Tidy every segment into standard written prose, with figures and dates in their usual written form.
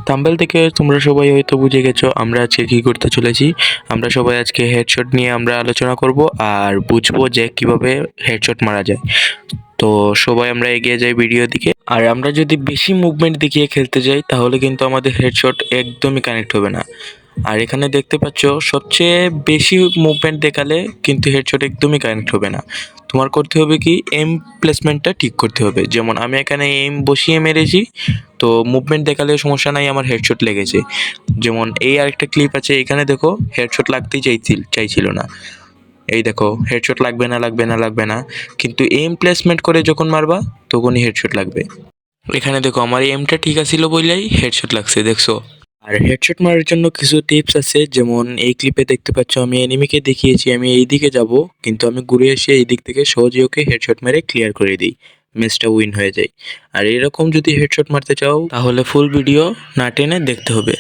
Thumbnail থেকে তোমরা সবাই হয়তো বুঝে গেছো আমরা আজকে কী করতে চলেছি। আমরা সবাই আজকে হেডশট নিয়ে আমরা আলোচনা করব আর বুঝবো যে কিভাবে হেডশট মারা যায়। তো সবাই আমরা এগিয়ে যাই ভিডিও দিকে। আর আমরা যদি বেশি মুভমেন্ট দেখিয়ে খেলতে যাই তাহলে কিন্তু আমাদের হেডশট একদমই কানেক্ট হবে না। আর এখানে দেখতে পাচ্ছ সবচেয়ে বেশি মুভমেন্ট দেখালে কিন্তু হেডশট একদমই কানেক্ট হবে না। তোমার করতে হবে কি, এম প্লেসমেন্টটা ঠিক করতে হবে। যেমন আমি এখানে এম বসিয়ে মেরেছি, তো মুভমেন্ট দেখালে সমস্যা নাই, আমার হেডশট লেগেছে। যেমন এই আরেকটা ক্লিপ আছে, এখানে দেখো হেডশট লাগতেই চাইছিল না। এই দেখো হেডশট লাগবে না লাগবে না লাগবে না, কিন্তু এম প্লেসমেন্ট করে যখন মারবা তখনই হেডশট লাগবে। এখানে দেখো আমার এমটা ঠিক আছিল বললেই হেডশট লাগছে, দেখছো। আর হেডশট মারার জন্য কিছু টিপস আছে, যেমন এই ক্লিপে দেখতে পাচ্ছ আমি এনিমিকে দেখিয়েছি আমি এই দিকে যাব, কিন্তু আমি ঘুরে এসে এই দিক থেকে সহজে ওকে হেডশট মেরে ক্লিয়ার করে দিই, ম্যাচটা উইন হয়ে যায়। আর এরকম যদি হেডশট মারতে চাও তাহলে ফুল ভিডিও না টেনে দেখতে হবে।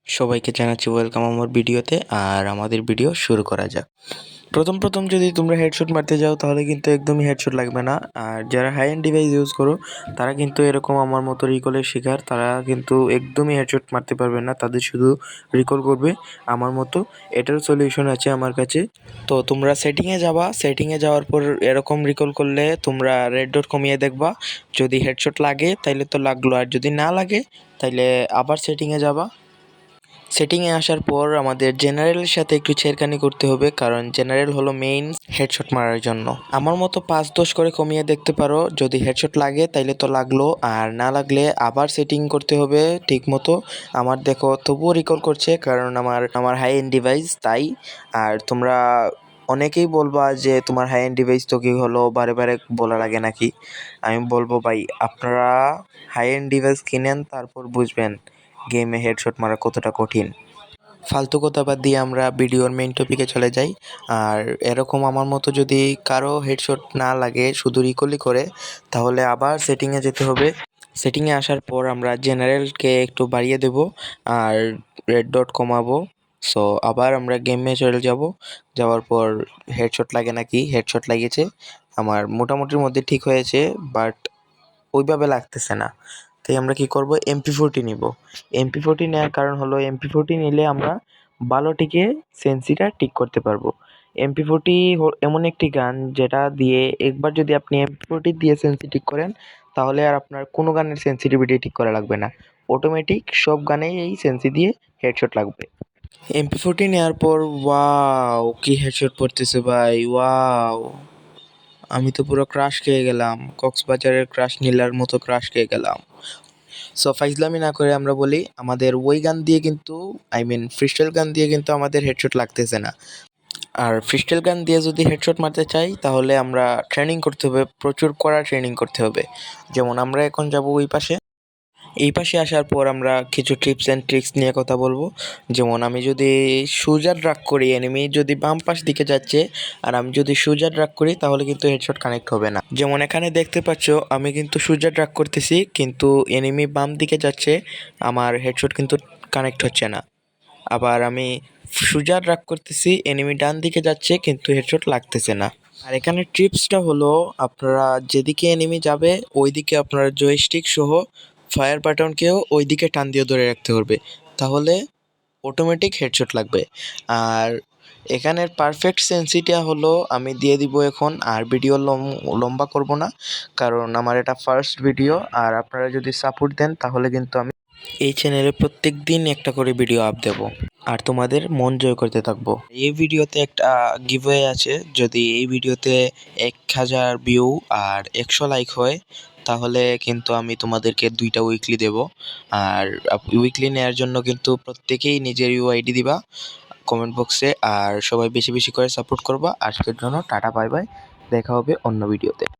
সবাইকে জানাচ্ছি ওয়েলকাম আমার ভিডিওতে। আর আমাদের ভিডিও শুরু করা যাক। প্রথম যদি তোমরা হেডশট মারতে যাও তাহলে কিন্তু একদমই হেডশট লাগবে না। আর যারা হাই এন্ড ডিভাইস ইউজ করো তারা কিন্তু এরকম আমার মতো রিকলের শিকার, তারা কিন্তু একদমই হেডশট মারতে পারবে না, তাদের শুধু রিকল করবে আমার মতো। এটার সলিউশন আছে আমার কাছে। তো তোমরা সেটিংয়ে যাবা, সেটিংয়ে যাওয়ার পর এরকম রিকল করলে তোমরা রেড ডট কমিয়ে দেখবা, যদি হেডশট লাগে তাইলে তো লাগলো, আর যদি না লাগে তাইলে আবার সেটিংয়ে যাবা। সেটিংয়ে আসার পর আমাদের জেনারেলের সাথে একটু ছেড়খানি করতে হবে, কারণ জেনারেল হলো মেইন হেডশট মারার জন্য। আমার মতো 5-10 করে কমিয়ে দেখতে পারো, যদি হেডশট লাগে তাইলে তো লাগলো, আর না লাগলে আবার সেটিং করতে হবে ঠিক মতো। আমার দেখো তবুও রিকল করছে, কারণ আমার হাই এন্ড ডিভাইস তাই। আর তোমরা অনেকেই বলবা যে তোমার হাই এন্ড ডিভাইস তো কি হলো, বারে বারে বলা লাগে নাকি। আমি বলবো ভাই, আপনারা হাই এন্ড ডিভাইস কিনেন, তারপর বুঝবেন গেমে হেডশট মারা কতটা কঠিন। ফালতু কথা বাদ দিয়ে আমরা ভিডিওর মেইন টপিকে চলে যাই। আর এরকম আমার মতো যদি কারো হেডশট না লাগে, শুধু রিকলই করে, তাহলে আবার সেটিংয়ে যেতে হবে। সেটিংয়ে আসার পর আমরা জেনারেলকে একটু বাড়িয়ে দেব আর রেড ডট কমাবো। সো আবার আমরা গেমে চলে যাব। যাওয়ার পর হেডশট লাগে নাকি, হেডশট লাগিয়েছে, আমার মোটামুটির মধ্যে ঠিক হয়েছে, বাট ওইভাবে লাগতেছে না। তাই আমরা কি করব, MP40 নিব। MP40 নেওয়ার কারণ হলো MP40 নিলে আমরা ভালোটিকে সেন্সিটা ঠিক করতে পারবো। MP40 এমন একটি গান যেটা দিয়ে একবার যদি আপনি MP40 দিয়ে সেন্সি ঠিক করেন তাহলে আর আপনার কোনো গানের সেন্সিটিভিটি ঠিক করা লাগবে না, অটোমেটিক সব গানেই এই সেন্সি দিয়ে হেডশট লাগবে। MP40 নেওয়ার পর ওয়াও কি হেডশট পড়তেছে ভাই, ওয়াও! আমি তো পুরো ক্রাশ খেয়ে গেলাম, কক্সবাজারের ক্রাশ নীলার মতো ক্রাশ খেয়ে গেলাম। সো ফাইজলামি না করে আমরা বলি, আমাদের ওই গান দিয়ে কিন্তু ফ্রিস্টাইল গান দিয়ে কিন্তু আমাদের হেডশট লাগতেছে না। আর ফ্রিস্টাইল গান দিয়ে যদি হেডশট মারতে চাই তাহলে আমরা ট্রেনিং করতে হবে, প্রচুর কড়া ট্রেনিং করতে হবে। যেমন আমরা এখন যাব ওই পাশে, এই পাশে আসার পর আমরা কিছু টিপস অ্যান্ড ট্রিক্স নিয়ে কথা বলবো। যেমন আমি যদি সোজা ড্রাগ করি, এনিমি যদি বাম পাশ দিকে যাচ্ছে আর আমি যদি সোজা ড্রাগ করি তাহলে কিন্তু হেডশট কানেক্ট হবে না। যেমন এখানে দেখতে পাচ্ছ আমি কিন্তু সোজা ড্রাগ করতেছি, কিন্তু এনিমি বাম দিকে যাচ্ছে, আমার হেডশট কিন্তু কানেক্ট হচ্ছে না। আবার আমি সোজা ড্রাগ করতেছি, এনিমি ডান দিকে যাচ্ছে, কিন্তু হেডশট লাগতেছে না। আর এখানে টিপসটা হলো, আপনারা যেদিকে এনিমি যাবে ওই দিকে আপনারা জয়স্টিক সহ ফায়ার বাটনকেও ওই দিকে টান দিয়ে ধরে রাখতে হবে, তাহলে অটোমেটিক হেডশট লাগবে। আর এখানের পারফেক্ট সেন্সিটা হলো আমি দিয়ে দিব এখন। আর ভিডিও লম্বা করব না, কারণ আমার এটা ফার্স্ট ভিডিও। আর আপনারা যদি সাপোর্ট দেন তাহলে কিন্তু আমি এই চ্যানেলে প্রত্যেক দিন একটা করে ভিডিও আপ দেব আর তোমাদের মন জয় করতে থাকবো। এই ভিডিওতে একটা গিভওয়ে আছে, যদি এই ভিডিওতে 1000 ভিউ আর 100 লাইক হয় তাহলে কিন্তু আমি তোমাদেরকে 2টা উইকলি দেব। আর উইকলি নেওয়ার জন্য কিন্তু প্রত্যেকেই নিজের ইউআইডি দিবা কমেন্ট বক্সে, আর সবাই বেশি বেশি করে সাপোর্ট করবা। আজকের জন্য টাটা, বাই বাই, দেখা হবে অন্য ভিডিওতে।